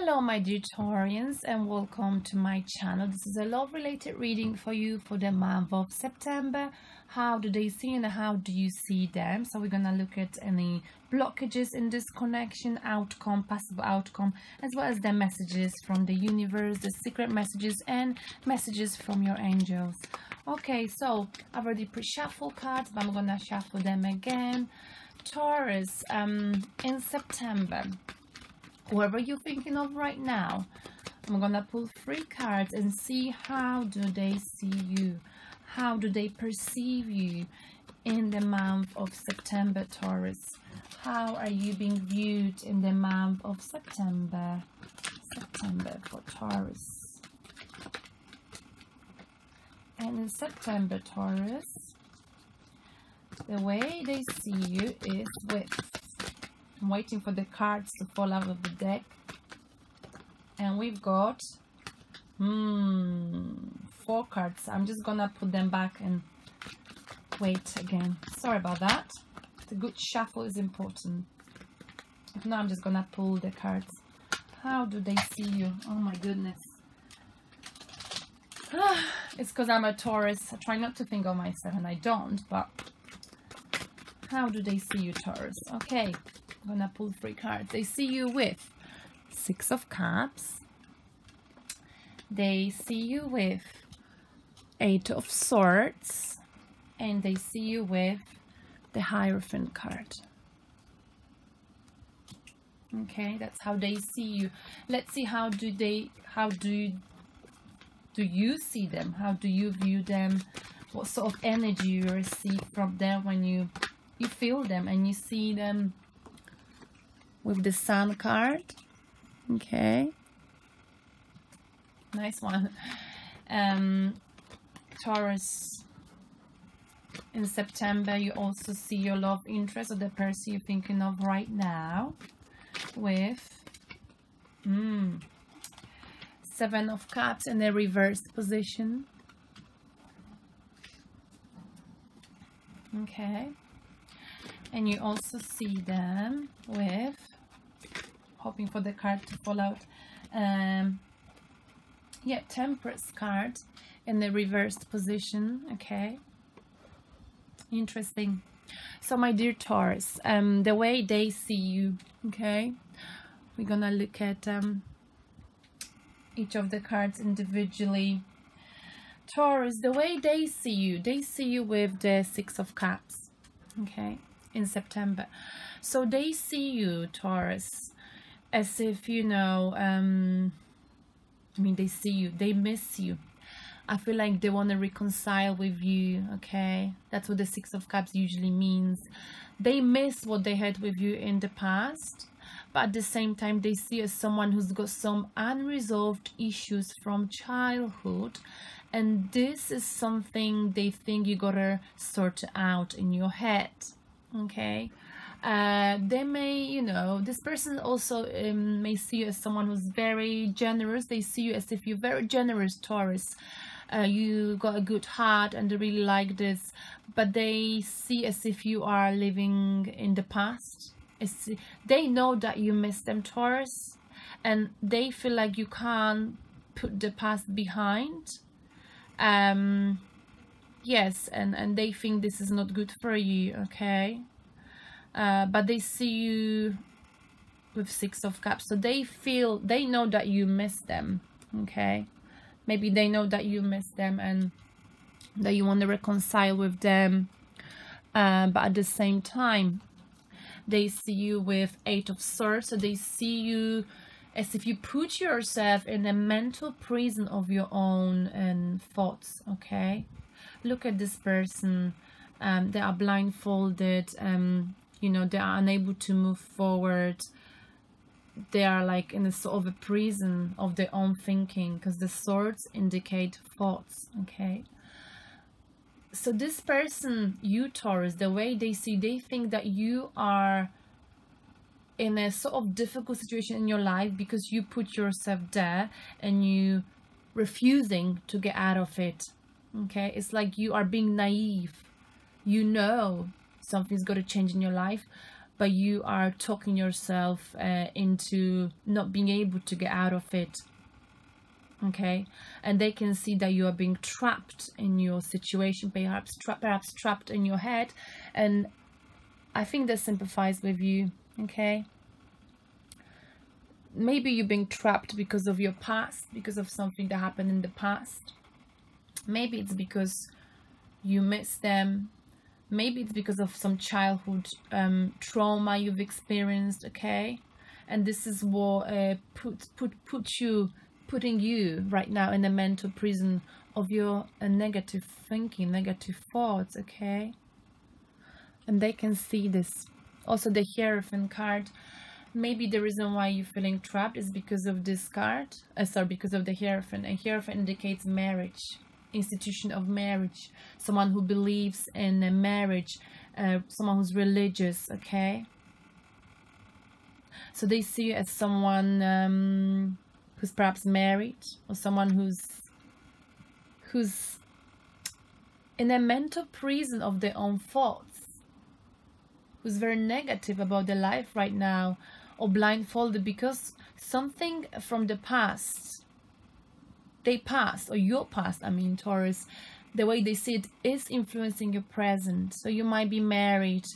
Hello my dear Taurians, and welcome to my channel. This is a love related reading for you for the month of September. How do they see and how do you see them? So we're gonna look at any blockages in this connection, outcome, possible outcome, as well as the messages from the universe, the secret messages and messages from your angels. Okay, so I've already pre-shuffled cards, but I'm gonna shuffle them again. Taurus, in September, whoever you're thinking of right now, I'm gonna pull 3 cards and see how do they see you, how do they perceive you in the month of September, Taurus. How are you being viewed in the month of September for Taurus. And in September, Taurus, the way they see you is with, I'm waiting for the cards to fall out of the deck, and we've got 4 cards. I'm just gonna put them back and wait again. Sorry about that. The good shuffle is important. If not, I'm just gonna pull the cards. How do they see you? Oh my goodness. It's because I'm a Taurus. I try not to think of myself, and I don't, but how do they see you, Taurus? Okay, I'm gonna pull 3 cards. They see you with 6 of Cups. They see you with 8 of Swords, and they see you with the Hierophant card. Okay, that's how they see you. Let's see how do you see them? How do you view them? What sort of energy you receive from them when you feel them and you see them with the Sun card. Okay, nice one. Taurus, in September, you also see your love interest or the person you're thinking of right now with 7 of Cups in a reversed position. Okay, and you also see them with, hoping for the card to fall out, Temperance card in the reversed position. Okay, interesting. So my dear Taurus, the way they see you, okay, we're gonna look at each of the cards individually. Taurus, the way they see you with the 6 of Cups, okay, in September. So they see you, Taurus, as if, you know, they see you, they miss you. I feel like they want to reconcile with you, okay? That's what the 6 of Cups usually means. They miss what they had with you in the past, but at the same time, they see you as someone who's got some unresolved issues from childhood, and this is something they think you gotta sort out in your head, okay? They may, you know, this person also may see you as someone who's very generous. They see you as if you're very generous, Taurus. You got a good heart and they really like this, but they see as if you are living in the past. They know that you miss them, Taurus, and they feel like you can't put the past behind. Yes, and they think this is not good for you, okay? But they see you with 6 of Cups, so they know that you miss them, okay? Maybe they know that you miss them and that you want to reconcile with them, but at the same time, they see you with 8 of Swords, so they see you as if you put yourself in a mental prison of your own thoughts, okay? Look at this person. They are blindfolded, you know, they are unable to move forward. They are like in a sort of a prison of their own thinking, because the swords indicate thoughts, okay? So this person, you Taurus, the way they see, they think that you are in a sort of difficult situation in your life because you put yourself there and you refusing to get out of it, okay? It's like you are being naive. You know something's got to change in your life, but you are talking yourself into not being able to get out of it. Okay, and they can see that you are being trapped in your situation, perhaps trapped in your head, and I think they sympathize with you. Okay, maybe you're being trapped because of your past, because of something that happened in the past. Maybe it's because you miss them. Maybe it's because of some childhood trauma you've experienced. Okay, and this is what putting you right now in a mental prison of your negative thinking, negative thoughts. Okay, and they can see this. Also, the Hierophant card. Maybe the reason why you're feeling trapped is because of this card. Because of the Hierophant. And Hierophant indicates marriage, institution of marriage, someone who believes in a marriage, someone who's religious. Okay, so they see you as someone who's perhaps married, or someone who's in a mental prison of their own thoughts, who's very negative about their life right now, or blindfolded because something from the past, or your past, I mean, Taurus, the way they see it is influencing your present. So you might be married,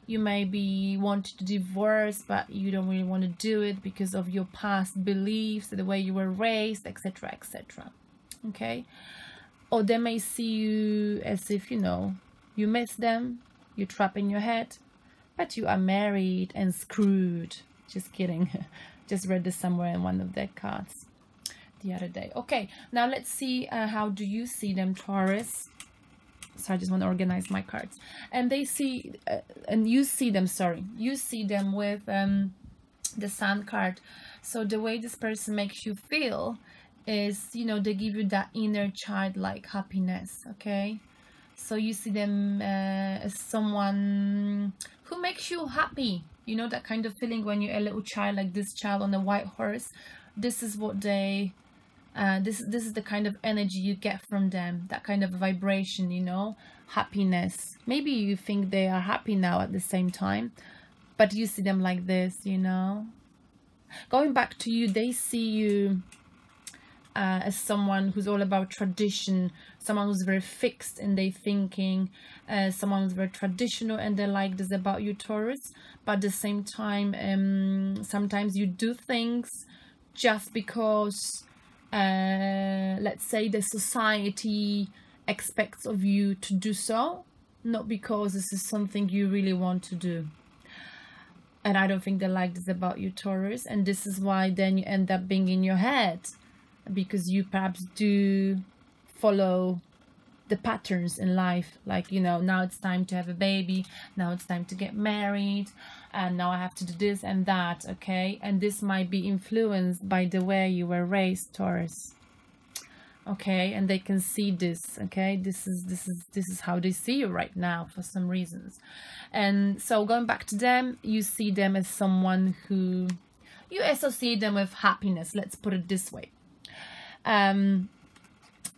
you may be wanting to divorce, but you don't really want to do it because of your past beliefs, the way you were raised, etc., etc. Okay, or they may see you as if, you know, you miss them, you're trapped in your head, but you are married and screwed. Just kidding. Just read this somewhere in one of their cards the other day. Okay, now let's see how do you see them, Taurus. So I just want to organize my cards. And they see, and you see them, you see them with the Sun card. So the way this person makes you feel is, you know, they give you that inner childlike happiness. Okay, so you see them as someone who makes you happy. You know, that kind of feeling when you're a little child, like this child on a white horse. This is what they this is the kind of energy you get from them, that kind of vibration, you know, happiness. Maybe you think they are happy now at the same time, but you see them like this, you know. Going back to you, they see you as someone who's all about tradition, someone who's very fixed in their thinking, someone who's very traditional, and they like this about you, Taurus. But at the same time, sometimes you do things just because, let's say, the society expects of you to do so, not because this is something you really want to do. And I don't think they like this about you, Taurus, and this is why then you end up being in your head, because you perhaps do follow the patterns in life, like, you know, now it's time to have a baby, now it's time to get married, and now I have to do this and that. Okay, and this might be influenced by the way you were raised, Taurus. Okay, and they can see this. Okay, this is how they see you right now for some reasons. And so going back to them, you see them as someone who you associate them with happiness, let's put it this way.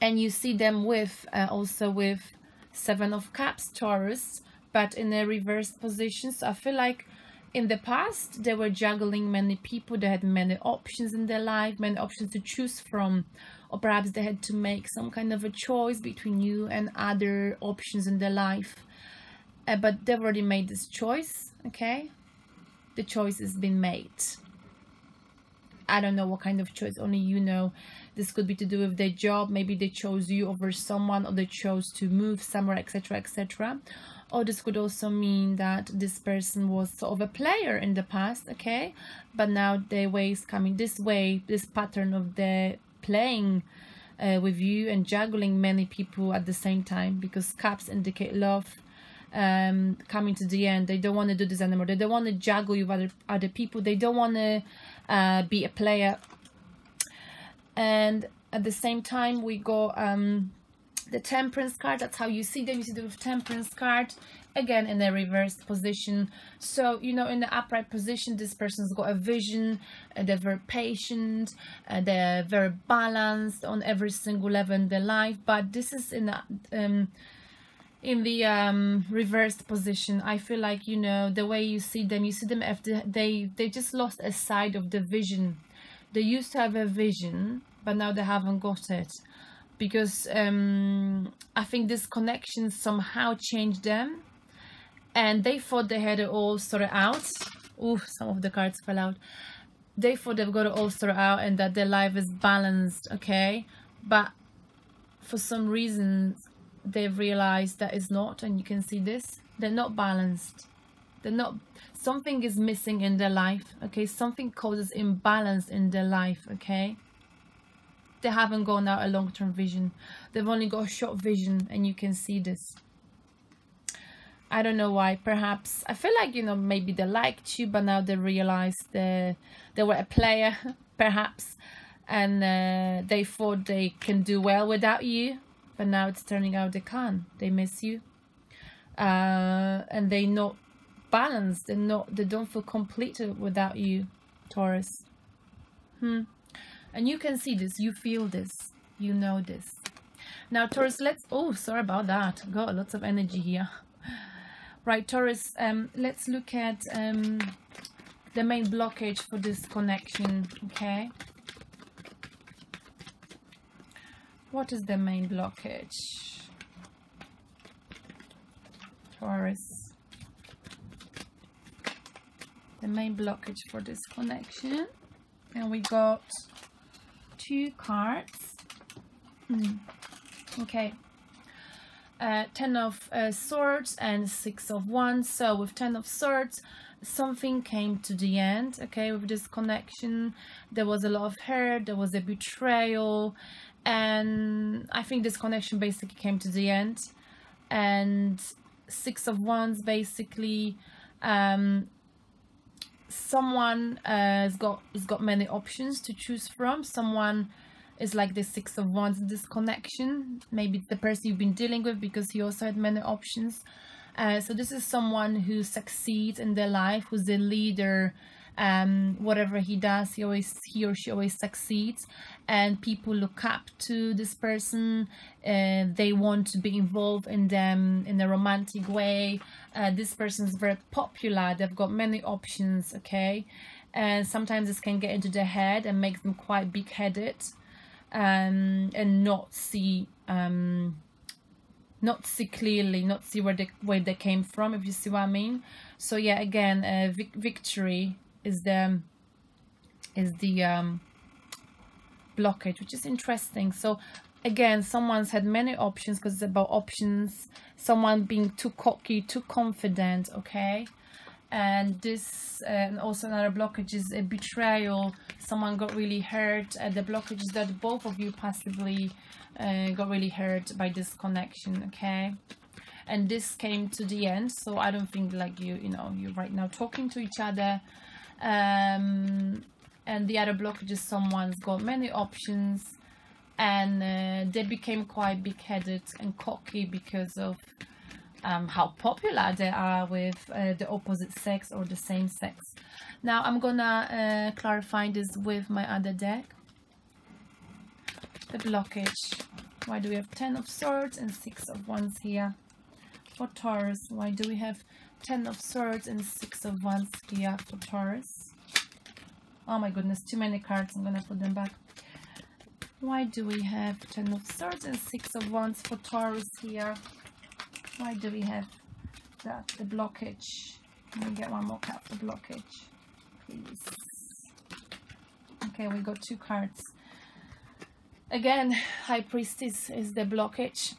And you see them with also with Seven of Cups, Taurus, but in a reversed position. So I feel like in the past they were juggling many people, they had many options in their life, many options to choose from, or perhaps they had to make some kind of a choice between you and other options in their life, but they've already made this choice. Okay, the choice has been made. I don't know what kind of choice, only you know. This could be to do with their job. Maybe they chose you over someone, or they chose to move somewhere, etc., etc. Or this could also mean that this person was sort of a player in the past, okay, but now their way is coming this way, this pattern of the playing with you and juggling many people at the same time, because cups indicate love coming to the end. They don't want to do this anymore. They don't want to juggle you with other people. They don't want to be a player. And at the same time, we got the Temperance card. That's how you see them. You see them with Temperance card, again in a reversed position. So, you know, in the upright position, this person's got a vision, they're very patient, they're very balanced on every single level in their life. But this is in in the reversed position. I feel like, you know, the way you see them after they just lost a side of the vision. They used to have a vision, but now they haven't got it, because I think this connection somehow changed them, and they thought they had it all sorted out. Ooh, some of the cards fell out. They thought they've got it all sorted out and that their life is balanced, okay? But for some reason, they've realized that it's not, and you can see this. They're not balanced. They're not. Something is missing in their life, okay? Something causes imbalance in their life, okay? They haven't got now a long-term vision. They've only got a short vision, and you can see this. I don't know why. Perhaps I feel like, you know, maybe they liked you, but now they realized they were a player, perhaps, and they thought they can do well without you, but now it's turning out they can't. They miss you, and they're not balanced. They don't feel complete without you, Taurus. And you can see this. You feel this. You know this. Now, Taurus, sorry about that. Got lots of energy here. Right, Taurus, let's look at the main blockage for this connection, okay? What is the main blockage? Taurus. The main blockage for this connection. And we got 2 cards. Okay. 10 of Swords and 6 of Wands. So with 10 of Swords, something came to the end, okay? With this connection, there was a lot of hurt, there was a betrayal, and I think this connection basically came to the end. And 6 of Wands, basically, someone has got many options to choose from. Someone is like the 6 of Wands in this connection. Maybe it's the person you've been dealing with, because he also had many options. So this is someone who succeeds in their life, who's a leader. Whatever he does, he or she always succeeds, and people look up to this person. They want to be involved in them in a romantic way. This person is very popular. They've got many options, okay? And sometimes this can get into their head and make them quite big-headed. And not see clearly, not see where they came from, if you see what I mean. So yeah, again, victory is the blockage, which is interesting. So again, someone's had many options, because it's about options. Someone being too cocky, too confident, okay? And this, and also another blockage is a betrayal. Someone got really hurt. The blockage is that both of you possibly got really hurt by this connection, okay? And this came to the end, so I don't think like you're right now talking to each other. And the other blockage is someone's got many options, and they became quite big-headed and cocky because of how popular they are with the opposite sex or the same sex. Now I'm gonna clarify this with my other deck. The blockage. Why do we have 10 of Swords and 6 of Wands here for Taurus? Why do we have 10 of Swords and 6 of Wands here for Taurus? Oh my goodness, too many cards. I'm gonna put them back. Why do we have 10 of Swords and 6 of Wands for Taurus here? Why do we have that? The blockage. Let me get one more card for blockage, please. Okay, we got 2 cards. Again, High Priestess is the blockage.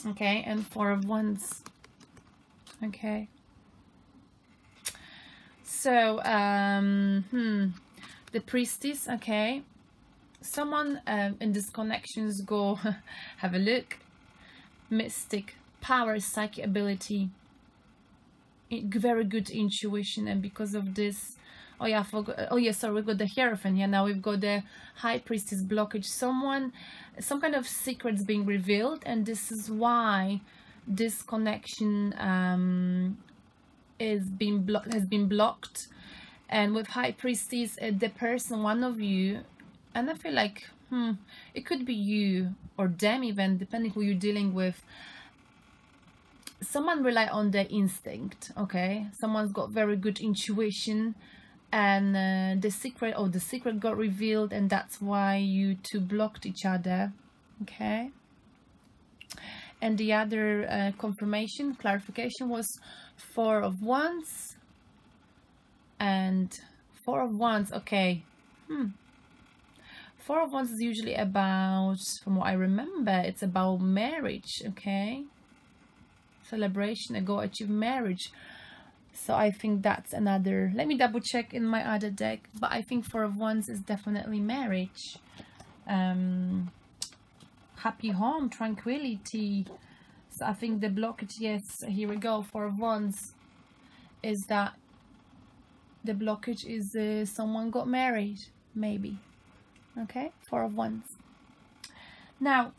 Okay, and 4 of Wands. Okay. So, the Priestess, okay. Someone in these connections go have a look. Mystic. Power, psychic ability, very good intuition, and because of this, we got the Hierophant here. Now we've got the High Priestess blockage. Some kind of secrets being revealed, and this is why this connection has been blocked. And with High Priestess, the person, one of you, and I feel like it could be you or them even, depending who you're dealing with. someone rely on their instinct, okay? Someone's got very good intuition, and the secret got revealed, and that's why you two blocked each other, okay? And the other confirmation, clarification was Four of Wands and Four of Wands. Okay. Four of Wands is usually about, from what I remember, it's about marriage, okay? Celebration, a goal, achieve marriage. So I think that's another, let me double check in my other deck, but I think Four of Wands is definitely marriage. Happy home, tranquility. So I think the blockage, yes, here we go. Four of Wands is that the blockage is someone got married, maybe. Okay, Four of Wands. Now,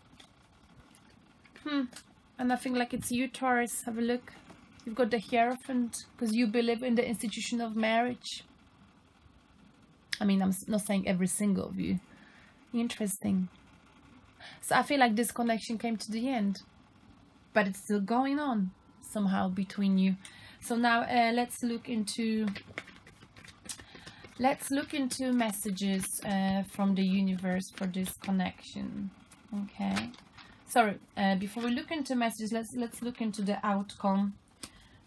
and I think like it's you, Taurus. Have a look. You've got the Hierophant because you believe in the institution of marriage. I mean, I'm not saying every single of you. Interesting. So I feel like this connection came to the end, but it's still going on somehow between you. So now let's look into messages from the universe for this connection. Okay. Sorry. Before we look into messages, let's look into the outcome.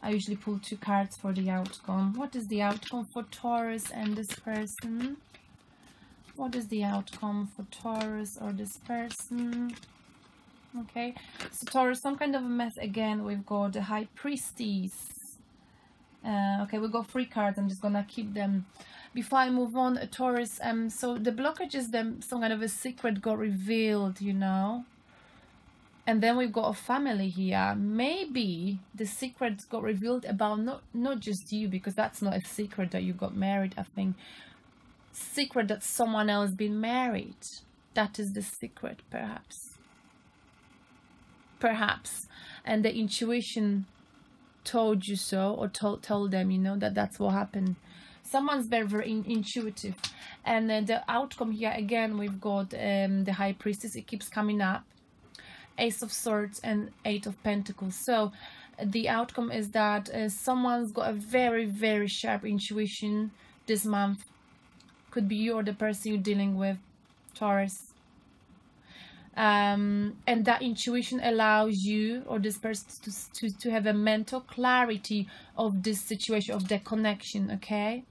I usually pull 2 cards for the outcome. What is the outcome for Taurus and this person? What is the outcome for Taurus or this person? Okay, so Taurus, some kind of a mess again. We've got the High Priestess. Okay, we got 3 cards. I'm just gonna keep them. Before I move on, Taurus, so the blockage is some kind of a secret got revealed, you know. And then we've got a family here. Maybe the secret got revealed about not just you, because that's not a secret that you got married. I think secret that someone else been married. That is the secret, perhaps. And the intuition told you so, or told them, you know, that's what happened. Someone's very intuitive. And the outcome here again, we've got the High Priestess. It keeps coming up. Ace of Swords and 8 of Pentacles. So the outcome is that someone's got a very sharp intuition this month. Could be you or the person you're dealing with, Taurus. And that intuition allows you or this person to have a mental clarity of this situation, of the connection, okay?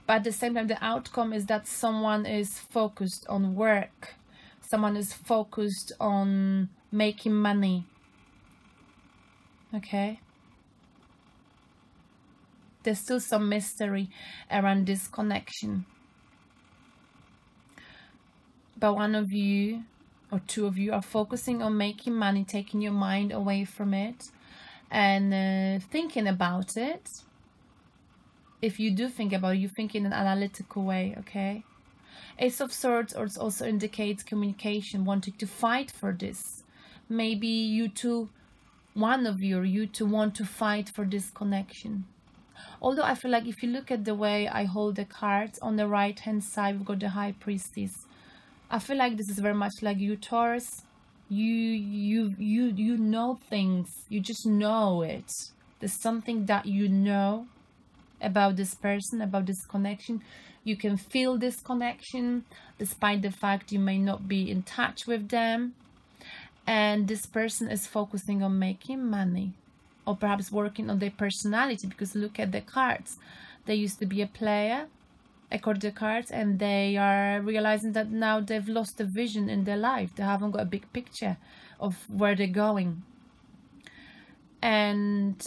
But at the same time, the outcome is that someone is focused on work. Someone is focused on making money, okay? There's still some mystery around this connection. But one of you or 2 of you are focusing on making money, taking your mind away from it and thinking about it. If you do think about it, you think in an analytical way, okay? Ace of Swords also indicates communication, wanting to fight for this. Maybe you two, one of you or you two want to fight for this connection. Although I feel like if you look at the way I hold the cards, on the right hand side we've got the High Priestess. I feel like this is very much like you, Taurus. You know things. You just know it. There's something that you know about this person, about this connection. You can feel this connection despite the fact you may not be in touch with them. And this person is focusing on making money, or perhaps working on their personality, because look at the cards. They used to be a player, according to the cards, and they are realizing that now they've lost a vision in their life. They haven't got a big picture of where they're going. And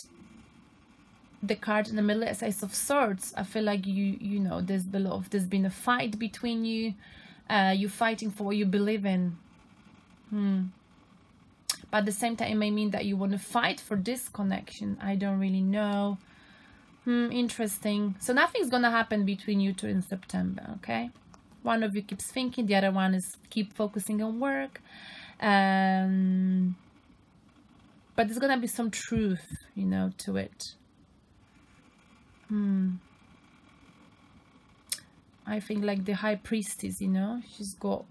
the card in the middle is Ace of Swords. I feel like you know there's been a fight between you. You're fighting for what you believe in. But at the same time, it may mean that you want to fight for this connection. I don't really know. Interesting. So nothing's gonna happen between you two in September, okay? One of you keeps thinking, the other one is keep focusing on work. But there's gonna be some truth, you know, to it. I think like the High Priestess, you know, she's got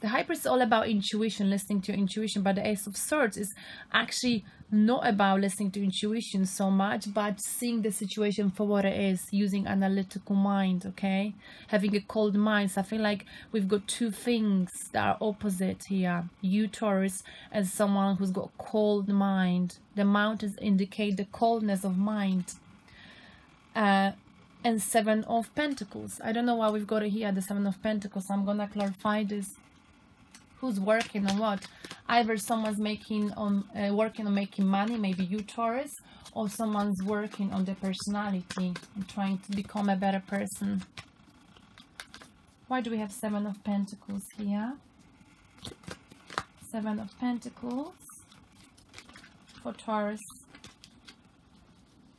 The High Priest is all about intuition, listening to your intuition, but the Ace of Swords is actually not about listening to intuition so much, but seeing the situation for what it is, using analytical mind, okay? Having a cold mind. So I feel like we've got two things that are opposite here. You, Taurus, as someone who's got a cold mind. The mountains indicate the coldness of mind. And Seven of Pentacles. I don't know why we've got it here, the Seven of Pentacles. I'm gonna clarify this. Who's working on what? Either someone's working on making money, maybe you, Taurus, or someone's working on their personality and trying to become a better person. Why do we have Seven of Pentacles here? Seven of Pentacles for Taurus.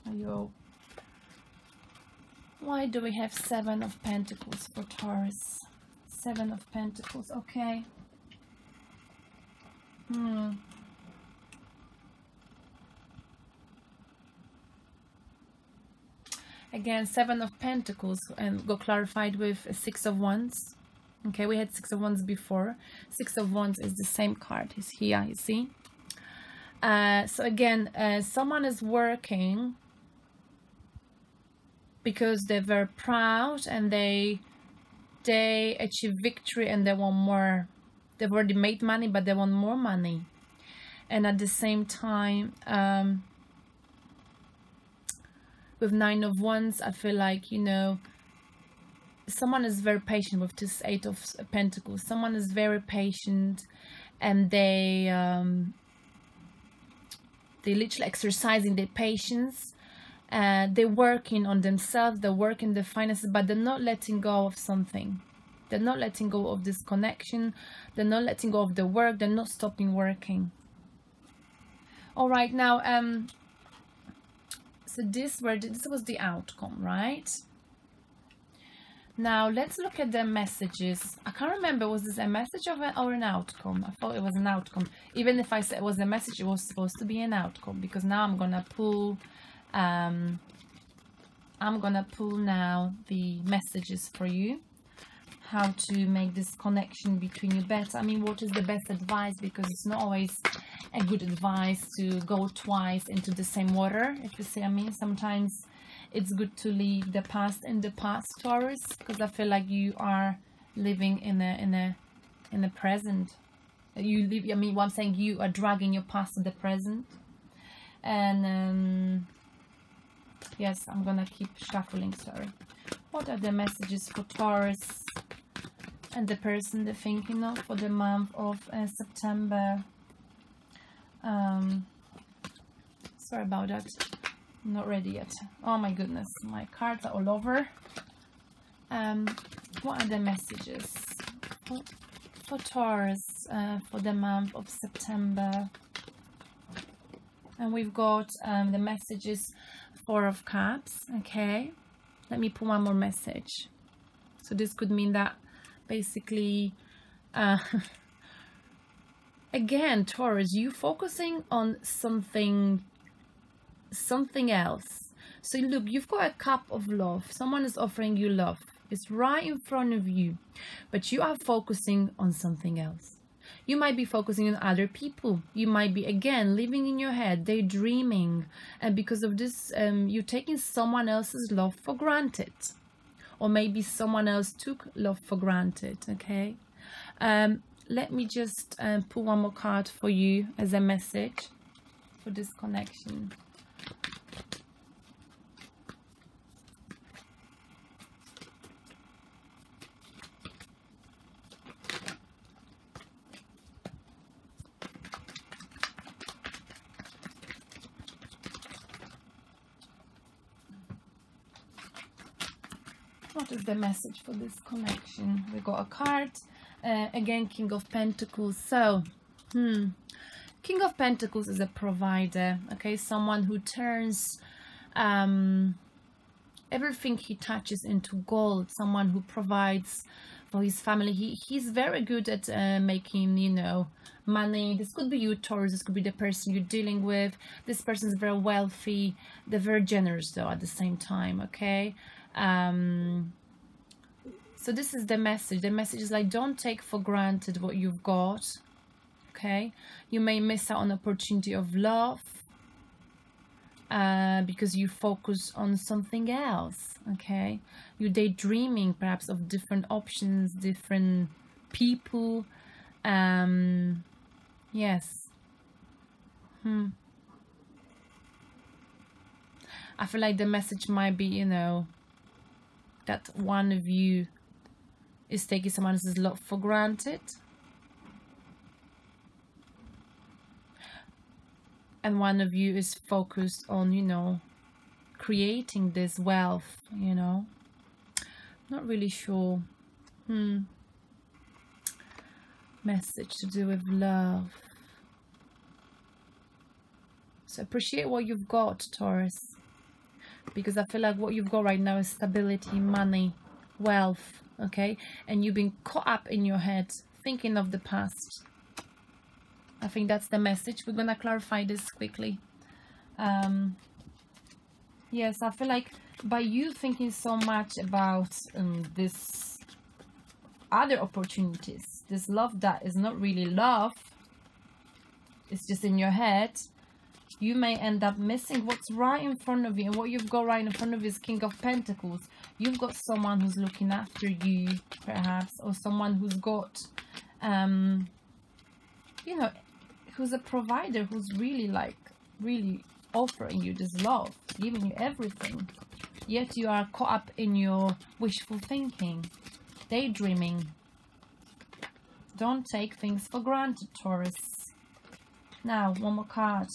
Ayo. Why do we have Seven of Pentacles for Taurus? Seven of Pentacles, okay. Again, Seven of Pentacles, and got clarified with Six of Wands. Okay, we had Six of Wands before. Six of Wands is the same card. It's here, you see. So again, someone is working because they're very proud and they achieve victory and they want more. They've already made money, but they want more money. And at the same time, with Nine of Wands, I feel like, you know, someone is very patient with this Eight of Pentacles. Someone is very patient, and they're literally exercising their patience. They're working on themselves, they're working their finances, but they're not letting go of something. They're not letting go of this connection. They're not letting go of the work. They're not stopping working. All right, now, so this was the outcome, right? Now, let's look at the messages. I can't remember, was this a message or an outcome? I thought it was an outcome. Even if I said it was a message, it was supposed to be an outcome, because now I'm going to pull... I'm going to pull now the messages for you. How to make this connection between you better. I mean, what is the best advice? Because it's not always a good advice to go twice into the same water, if you see what I mean. Sometimes it's good to leave the past in the past, Taurus, because I feel like you are living in a present. You live. I mean, what I'm saying, you are dragging your past to the present. And yes, I'm gonna keep shuffling. Sorry. What are the messages for Taurus and the person they're thinking of for the month of September? Sorry about that. I'm not ready yet. Oh my goodness, my cards are all over. What are the messages for Taurus for the month of September? And we've got the messages, Four of Cups. Okay, let me pull one more message. So this could mean that basically, again, Taurus, you focusing on something else. So look, you've got a cup of love. Someone is offering you love. It's right in front of you, but you are focusing on something else. You might be focusing on other people. You might be, again, living in your head, daydreaming. And because of this, you're taking someone else's love for granted. Or maybe someone else took love for granted, okay? Let me just pull one more card for you as a message for this connection. What is the message for this connection? We got a card. Again, King of Pentacles. So, King of Pentacles is a provider. Okay, someone who turns everything he touches into gold. Someone who provides for his family. He's very good at making, you know, money. This could be you, Taurus. This could be the person you're dealing with. This person is very wealthy. They're very generous, though, at the same time. Okay. So this is the message. The message is like, don't take for granted what you've got. Okay, you may miss out on opportunity of love because you focus on something else. Okay, you're daydreaming perhaps of different options, different people. Yes. I feel like the message might be, you know, that one of you is taking someone else's love for granted. And one of you is focused on, you know, creating this wealth, you know. Not really sure. Message to do with love. So appreciate what you've got, Taurus. Because I feel like what you've got right now is stability, money, wealth, okay? And you've been caught up in your head, thinking of the past. I think that's the message. We're gonna clarify this quickly. Yes, I feel like by you thinking so much about this other opportunities, this love that is not really love, it's just in your head, you may end up missing what's right in front of you. And what you've got right in front of you is King of Pentacles. You've got someone who's looking after you, perhaps, or someone who's got, you know, who's a provider, who's really really offering you this love, giving you everything. Yet you are caught up in your wishful thinking, daydreaming. Don't take things for granted, Taurus. Now, one more card.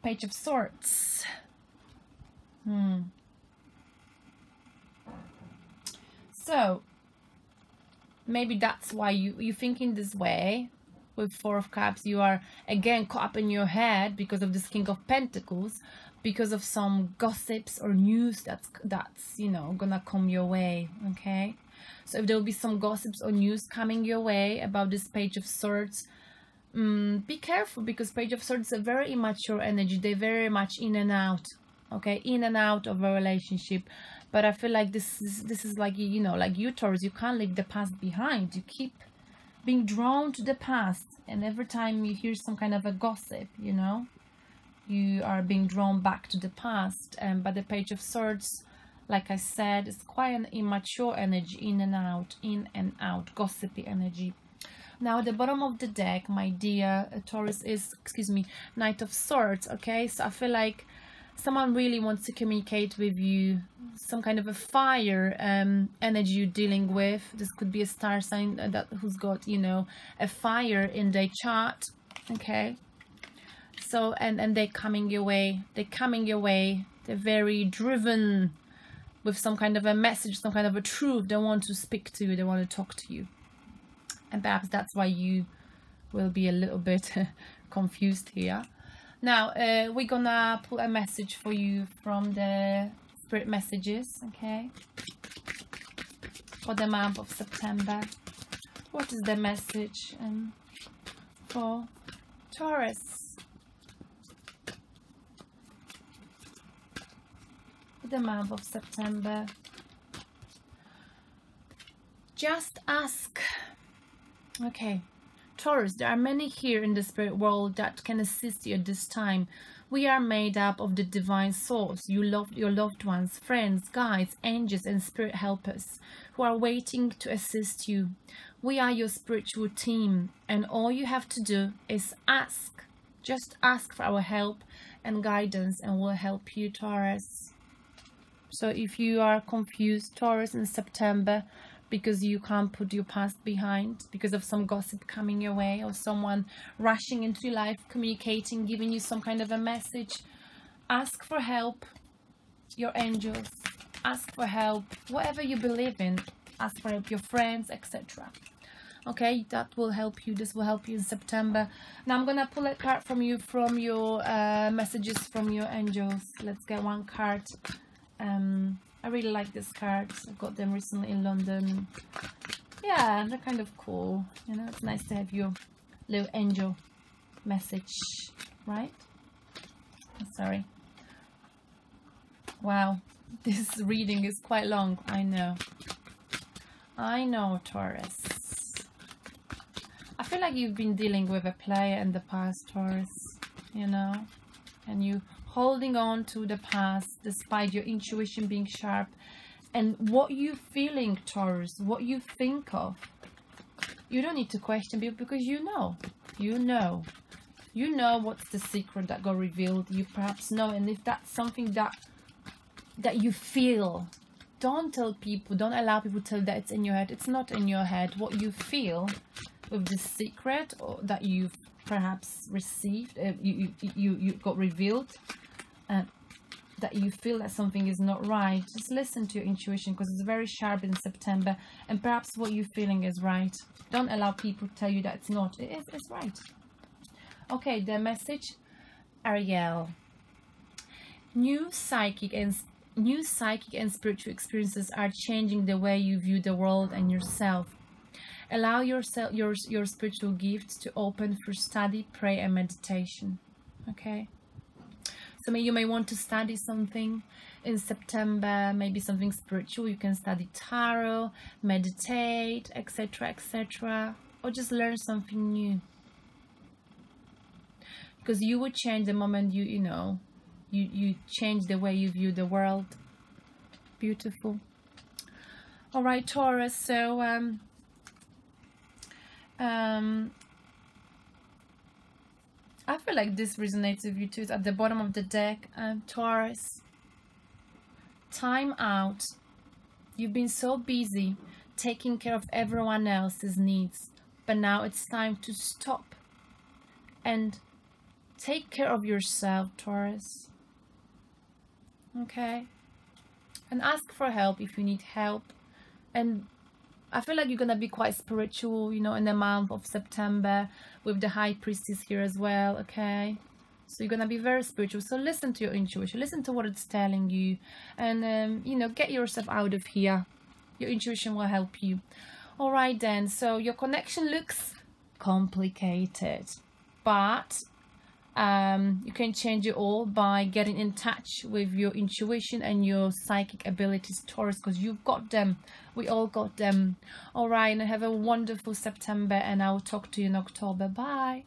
Page of Swords. So maybe that's why you're thinking this way. With Four of Cups, you are again caught up in your head because of this King of Pentacles, because of some gossips or news that's you know, gonna come your way. Okay, so if there will be some gossips or news coming your way about this Page of Swords, be careful, because Page of Swords is a very immature energy. They're very much in and out, okay, in and out of a relationship. But I feel like this is like, you know, like you, Taurus, you can't leave the past behind. You keep being drawn to the past, and every time you hear some kind of a gossip, you know, you are being drawn back to the past. But the Page of Swords, like I said, is quite an immature energy, in and out, gossipy energy. Now at the bottom of the deck, my dear Taurus, is, excuse me, Knight of Swords. Okay, so I feel like someone really wants to communicate with you, some kind of a fire energy you're dealing with. This could be a star sign that who's got, you know, a fire in their chart. Okay, so and they're coming your way. They're very driven with some kind of a message, some kind of a truth. They want to speak to you, they want to talk to you. And perhaps that's why you will be a little bit confused here. Now, we're gonna pull a message for you from the Spirit Messages, okay? For the month of September. What is the message for Taurus? For the month of September. Just ask. Okay. Taurus, there are many here in the spirit world that can assist you at this time. We are made up of the divine source. You love your loved ones, friends, guides, angels, and spirit helpers who are waiting to assist you. We are your spiritual team, and all you have to do is ask. Just ask for our help and guidance, and we'll help you, Taurus. So if you are confused, Taurus, in September, because you can't put your past behind, because of some gossip coming your way, or someone rushing into your life, communicating, giving you some kind of a message, ask for help, your angels, ask for help, whatever you believe in, ask for help, your friends, etc. Okay, that will help you. This will help you in September. Now I'm gonna pull a card from you, from your messages from your angels. Let's get one card. I really like this cards. I got them recently in London. Yeah, they're kind of cool. You know, it's nice to have your little angel message, right? Sorry. Wow, this reading is quite long, I know. I know, Taurus. I feel like you've been dealing with a player in the past, Taurus, you know, and you holding on to the past despite your intuition being sharp. And what you feeling, Taurus, what you think of, you don't need to question people because you know what's the secret that got revealed. You perhaps know, and if that's something that you feel, don't tell people, don't allow people to tell you that it's in your head. It's not in your head. What you feel with this secret, or that you've perhaps received, you got revealed, that you feel that something is not right, just listen to your intuition, because it's very sharp in September, and perhaps what you're feeling is right. Don't allow people to tell you that it's not. It's right. Okay, the message, Ariel. New psychic and spiritual experiences are changing the way you view the world and yourself. Allow yourself your spiritual gifts to open for study, prayer, and meditation. Okay. So you may want to study something in September, maybe something spiritual. You can study tarot, meditate, etc., etc., or just learn something new. Because you will change the moment you change the way you view the world. Beautiful. All right, Taurus. So I feel like this resonates with you too. It's at the bottom of the deck. Taurus, time out. You've been so busy taking care of everyone else's needs, but now it's time to stop and take care of yourself, Taurus. Okay? And ask for help if you need help. And I feel like you're going to be quite spiritual, in the month of September, with the High Priestess here as well, okay? So you're going to be very spiritual. So listen to your intuition. Listen to what it's telling you. And, get yourself out of here. Your intuition will help you. All right, then. So your connection looks complicated. But you can change it all by getting in touch with your intuition and your psychic abilities, Taurus, because you've got them. We all got them. All right, and have a wonderful September, and I will talk to you in October. Bye.